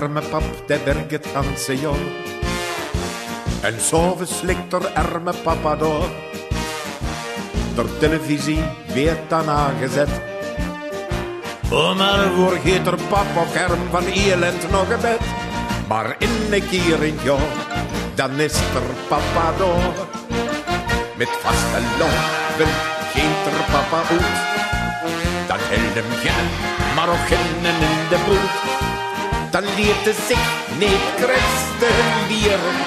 arme pap, der werkt het ganse jaar. En s'avonds ligt er arme papa door. De televisie werd dan aangezet. Oh, maar voor geet er papa kerm van elend nog een bed. Maar in een keer in het jaar, dan is er papa door. Met vaste loven geet er papa uit. Dan hield hem geen Marokkanen in de boot. Dan leert hij zich niet christen leren.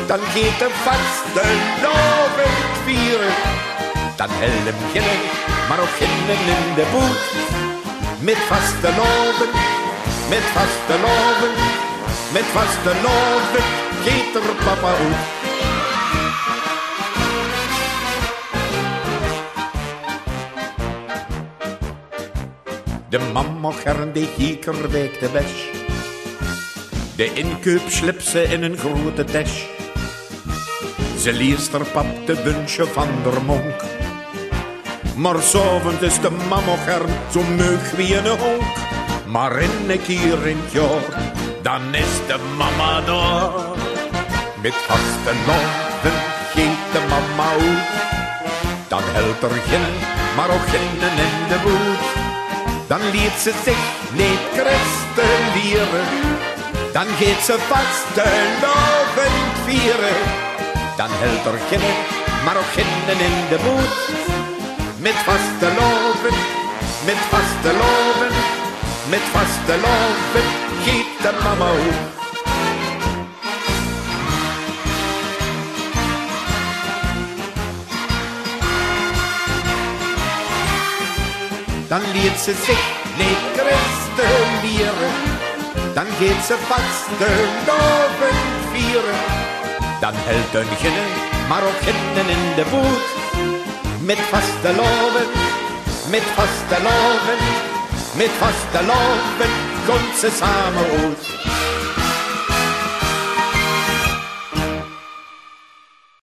Dan geet hij vaste loven vieren. Dan hield hem geen Marokkanen in de boot. Met vaste loven, met vaste loven, met vaste loven geet er papa uit. De mama gern die gieker week de bes. De inkoop slip ze in een grote tas. Ze leest er pap de wunschen van der monk. Maar s'avond is de mama gern zo meug wie een honk. Maar in een keer in het jaar, dan is de mama door. Met vaste loven geet de mama uit. Dan helpt er geen Marokkanen in de boot. Dan leert ze zich niet christen leren. Dan geeft ze vaste loven vieren. Dan helpt er geen Marokkanen in de boot. Met vaste loven, met vaste loven, met vaste loven geet de mama uit. Dan leert ze zich niet christen leren. Dan geeft ze vaste loven vieren. Dan helpt een geen Marokkanen in de boot. Met vaste loven, met vaste loven, met vaste loven komt ze samen uit.